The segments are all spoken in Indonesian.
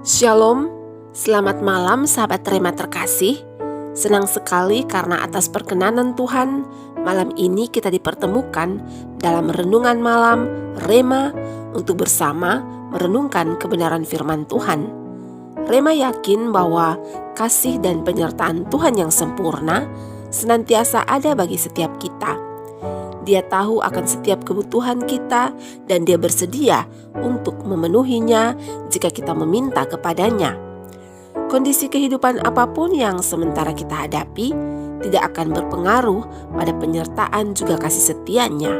Shalom, selamat malam sahabat Rema terkasih. Senang sekali karena atas perkenanan Tuhan, malam ini kita dipertemukan dalam renungan malam Rema untuk bersama merenungkan kebenaran firman Tuhan. Rema yakin bahwa kasih dan penyertaan Tuhan yang sempurna senantiasa ada bagi setiap kita. Dia tahu akan setiap kebutuhan kita dan Dia bersedia untuk memenuhinya jika kita meminta kepadanya. Kondisi kehidupan apapun yang sementara kita hadapi tidak akan berpengaruh pada penyertaan juga kasih setianya.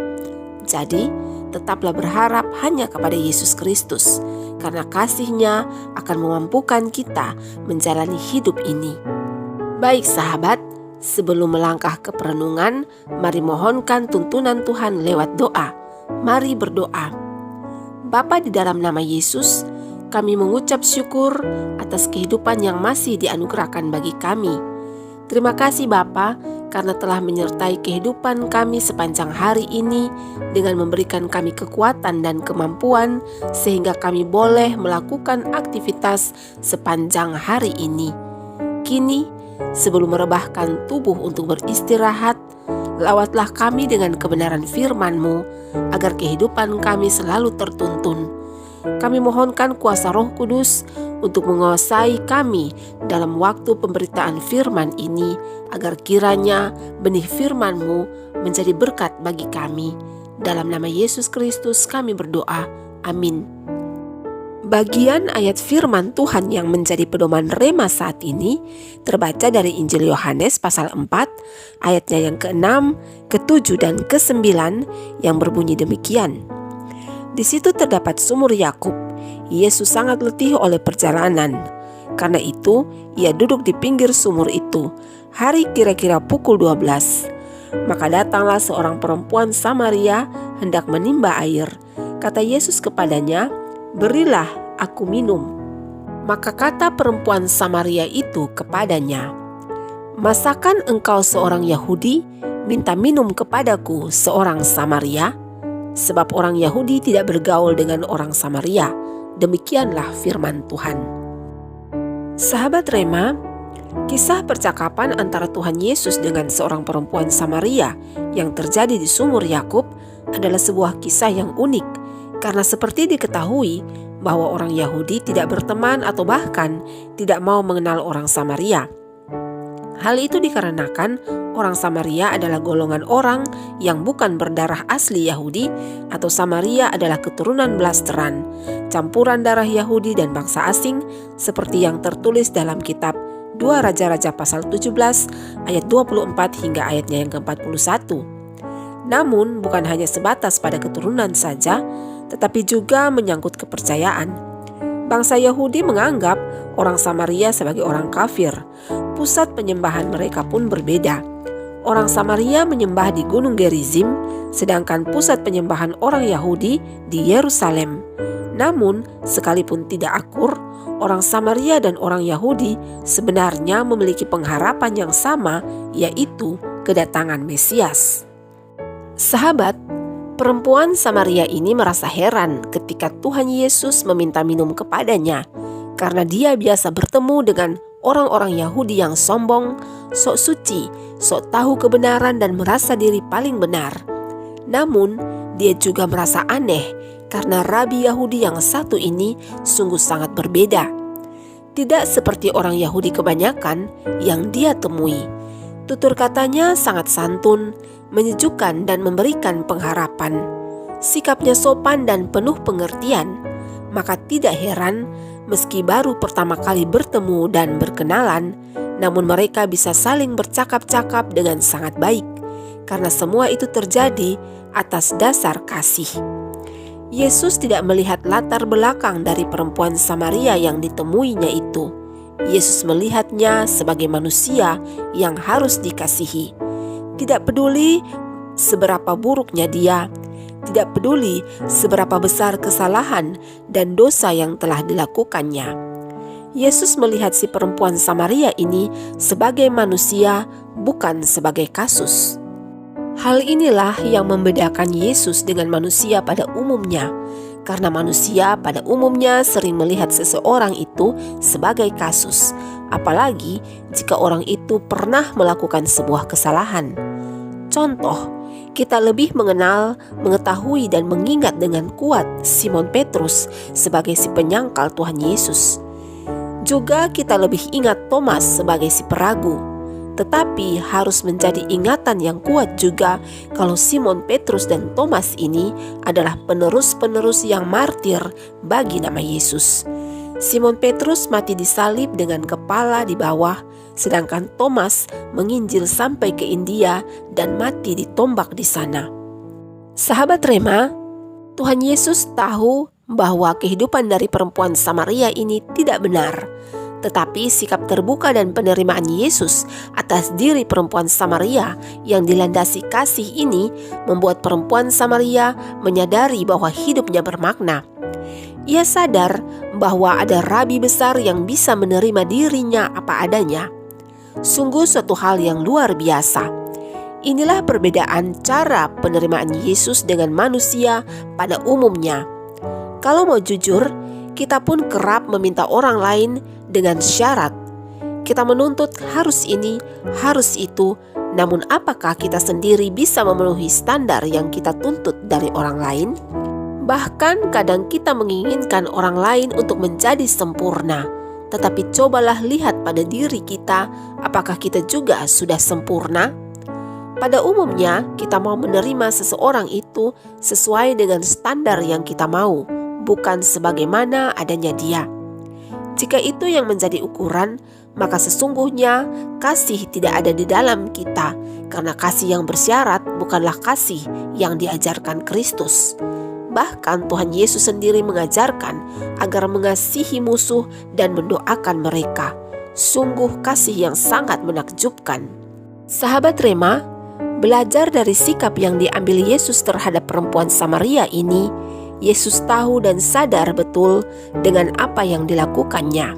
Jadi, tetaplah berharap hanya kepada Yesus Kristus, karena kasih-Nya akan memampukan kita menjalani hidup ini. Baik sahabat, sebelum melangkah ke perenungan, mari mohonkan tuntunan Tuhan lewat doa. Mari berdoa. Bapa, di dalam nama Yesus, kami mengucap syukur atas kehidupan yang masih dianugerahkan bagi kami. Terima kasih Bapa, karena telah menyertai kehidupan kami sepanjang hari ini dengan memberikan kami kekuatan dan kemampuan sehingga kami boleh melakukan aktivitas sepanjang hari ini. Kini, sebelum merebahkan tubuh untuk beristirahat, lawatlah kami dengan kebenaran firman-Mu, agar kehidupan kami selalu tertuntun. Kami mohonkan kuasa Roh Kudus untuk menguasai kami dalam waktu pemberitaan firman ini, agar kiranya benih firman-Mu menjadi berkat bagi kami. Dalam nama Yesus Kristus kami berdoa. Amin. Bagian ayat firman Tuhan yang menjadi pedoman Rema saat ini terbaca dari Injil Yohanes pasal 4 ayatnya yang ke-6, ke-7 dan ke-9 yang berbunyi demikian. Di situ terdapat sumur Yakub. Yesus sangat letih oleh perjalanan. Karena itu, ia duduk di pinggir sumur itu. Hari kira-kira pukul 12. Maka datanglah seorang perempuan Samaria hendak menimba air. Kata Yesus kepadanya, "Berilah aku minum." Maka kata perempuan Samaria itu kepadanya, "Masakan engkau seorang Yahudi minta minum kepadaku seorang Samaria? Sebab orang Yahudi tidak bergaul dengan orang Samaria." Demikianlah firman Tuhan. Sahabat Rema, kisah percakapan antara Tuhan Yesus dengan seorang perempuan Samaria yang terjadi di sumur Yakub adalah sebuah kisah yang unik, karena seperti diketahui bahwa orang Yahudi tidak berteman atau bahkan tidak mau mengenal orang Samaria. Hal itu dikarenakan orang Samaria adalah golongan orang yang bukan berdarah asli Yahudi, atau Samaria adalah keturunan blasteran, campuran darah Yahudi dan bangsa asing, seperti yang tertulis dalam kitab 2 Raja-Raja pasal 17 ayat 24 hingga ayatnya yang ke-41. Namun bukan hanya sebatas pada keturunan saja, tetapi juga menyangkut kepercayaan. Bangsa Yahudi menganggap orang Samaria sebagai orang kafir. Pusat penyembahan mereka pun berbeda. Orang Samaria menyembah di Gunung Gerizim, sedangkan pusat penyembahan orang Yahudi di Yerusalem. Namun, sekalipun tidak akur, orang Samaria dan orang Yahudi sebenarnya memiliki pengharapan yang sama, yaitu kedatangan Mesias. Sahabat, perempuan Samaria ini merasa heran ketika Tuhan Yesus meminta minum kepadanya, karena dia biasa bertemu dengan orang-orang Yahudi yang sombong, sok suci, sok tahu kebenaran dan merasa diri paling benar. Namun, dia juga merasa aneh karena rabi Yahudi yang satu ini sungguh sangat berbeda. Tidak seperti orang Yahudi kebanyakan yang dia temui. Tutur katanya sangat santun, menyejukkan dan memberikan pengharapan. Sikapnya sopan dan penuh pengertian. Maka tidak heran meski baru pertama kali bertemu dan berkenalan, namun mereka bisa saling bercakap-cakap dengan sangat baik, karena semua itu terjadi atas dasar kasih. Yesus tidak melihat latar belakang dari perempuan Samaria yang ditemuinya itu. Yesus melihatnya sebagai manusia yang harus dikasihi. Tidak peduli seberapa buruknya dia, tidak peduli seberapa besar kesalahan dan dosa yang telah dilakukannya. Yesus melihat si perempuan Samaria ini sebagai manusia, bukan sebagai kasus. Hal inilah yang membedakan Yesus dengan manusia pada umumnya, karena manusia pada umumnya sering melihat seseorang itu sebagai kasus, apalagi jika orang itu pernah melakukan sebuah kesalahan. Contoh, kita lebih mengenal, mengetahui dan mengingat dengan kuat Simon Petrus sebagai si penyangkal Tuhan Yesus. Juga kita lebih ingat Thomas sebagai si peragu. Tetapi harus menjadi ingatan yang kuat juga kalau Simon Petrus dan Thomas ini adalah penerus-penerus yang martir bagi nama Yesus. Simon Petrus mati disalib dengan kepala di bawah, sedangkan Thomas menginjil sampai ke India dan mati ditombak di sana. Sahabat Rema, Tuhan Yesus tahu bahwa kehidupan dari perempuan Samaria ini tidak benar. Tetapi sikap terbuka dan penerimaan Yesus atas diri perempuan Samaria yang dilandasi kasih ini membuat perempuan Samaria menyadari bahwa hidupnya bermakna. Ia sadar bahwa ada rabi besar yang bisa menerima dirinya apa adanya. Sungguh suatu hal yang luar biasa. Inilah perbedaan cara penerimaan Yesus dengan manusia pada umumnya. Kalau mau jujur, kita pun kerap meminta orang lain dengan syarat. Kita menuntut harus ini, harus itu, namun apakah kita sendiri bisa memenuhi standar yang kita tuntut dari orang lain? Bahkan kadang kita menginginkan orang lain untuk menjadi sempurna. Tetapi cobalah lihat pada diri kita, apakah kita juga sudah sempurna? Pada umumnya, kita mau menerima seseorang itu sesuai dengan standar yang kita mau, bukan sebagaimana adanya dia. Jika itu yang menjadi ukuran, maka sesungguhnya kasih tidak ada di dalam kita, karena kasih yang bersyarat bukanlah kasih yang diajarkan Kristus. Bahkan Tuhan Yesus sendiri mengajarkan agar mengasihi musuh dan mendoakan mereka. Sungguh kasih yang sangat menakjubkan. Sahabat Rema, belajar dari sikap yang diambil Yesus terhadap perempuan Samaria ini, Yesus tahu dan sadar betul dengan apa yang dilakukannya.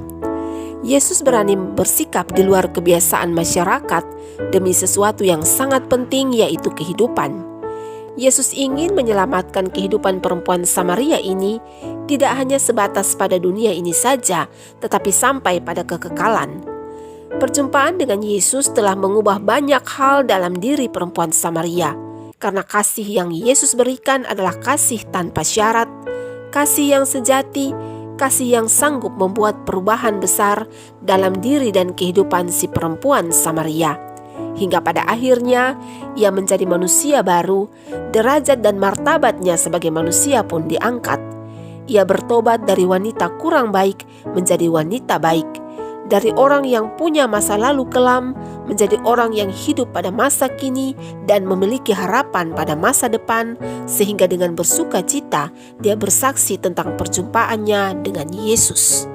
Yesus berani bersikap di luar kebiasaan masyarakat demi sesuatu yang sangat penting, yaitu kehidupan. Yesus ingin menyelamatkan kehidupan perempuan Samaria ini tidak hanya sebatas pada dunia ini saja, tetapi sampai pada kekekalan. Perjumpaan dengan Yesus telah mengubah banyak hal dalam diri perempuan Samaria. Karena kasih yang Yesus berikan adalah kasih tanpa syarat, kasih yang sejati, kasih yang sanggup membuat perubahan besar dalam diri dan kehidupan si perempuan Samaria. Hingga pada akhirnya ia menjadi manusia baru, derajat dan martabatnya sebagai manusia pun diangkat. Ia bertobat dari wanita kurang baik menjadi wanita baik. Dari orang yang punya masa lalu kelam menjadi orang yang hidup pada masa kini dan memiliki harapan pada masa depan, sehingga dengan bersuka cita dia bersaksi tentang perjumpaannya dengan Yesus.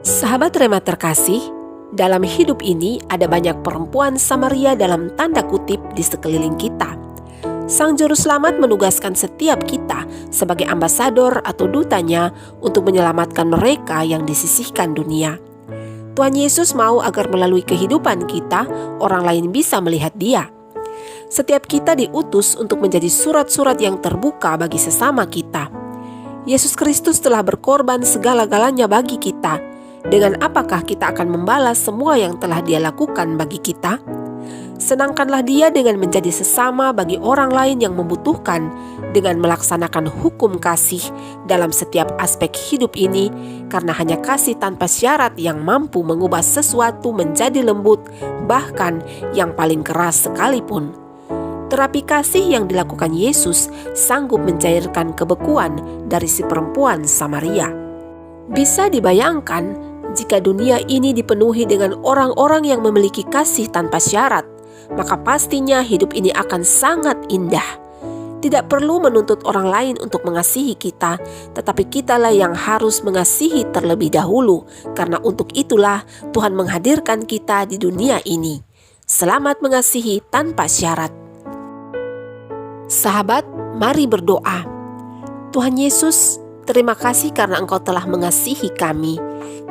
Sahabat Rema terkasih, dalam hidup ini ada banyak perempuan Samaria dalam tanda kutip di sekeliling kita. Sang Juru Selamat menugaskan setiap kita sebagai ambasador atau dutanya untuk menyelamatkan mereka yang disisihkan dunia. Tuhan Yesus mau agar melalui kehidupan kita, orang lain bisa melihat Dia. Setiap kita diutus untuk menjadi surat-surat yang terbuka bagi sesama kita. Yesus Kristus telah berkorban segala-galanya bagi kita. Dengan apakah kita akan membalas semua yang telah Dia lakukan bagi kita? Senangkanlah Dia dengan menjadi sesama bagi orang lain yang membutuhkan, dengan melaksanakan hukum kasih dalam setiap aspek hidup ini, karena hanya kasih tanpa syarat yang mampu mengubah sesuatu menjadi lembut, bahkan yang paling keras sekalipun. Terapi kasih yang dilakukan Yesus sanggup mencairkan kebekuan dari si perempuan Samaria. Bisa dibayangkan jika dunia ini dipenuhi dengan orang-orang yang memiliki kasih tanpa syarat, maka pastinya hidup ini akan sangat indah. Tidak perlu menuntut orang lain untuk mengasihi kita, tetapi kitalah yang harus mengasihi terlebih dahulu, karena untuk itulah Tuhan menghadirkan kita di dunia ini. Selamat mengasihi tanpa syarat. Sahabat, mari berdoa. Tuhan Yesus, terima kasih karena Engkau telah mengasihi kami.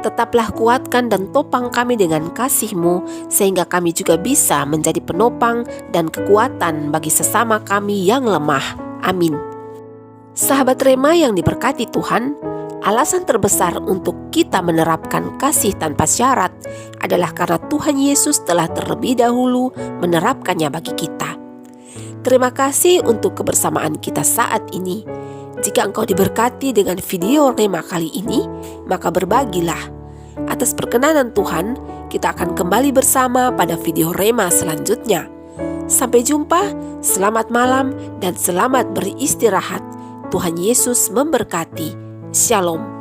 Tetaplah kuatkan dan topang kami dengan kasih-Mu, sehingga kami juga bisa menjadi penopang dan kekuatan bagi sesama kami yang lemah. Amin. Sahabat Rema yang diberkati Tuhan, alasan terbesar untuk kita menerapkan kasih tanpa syarat adalah karena Tuhan Yesus telah terlebih dahulu menerapkannya bagi kita. Terima kasih untuk kebersamaan kita saat ini. Jika engkau diberkati dengan video Rema kali ini, maka berbagilah. Atas perkenanan Tuhan, kita akan kembali bersama pada video Rema selanjutnya. Sampai jumpa, selamat malam dan selamat beristirahat. Tuhan Yesus memberkati. Shalom.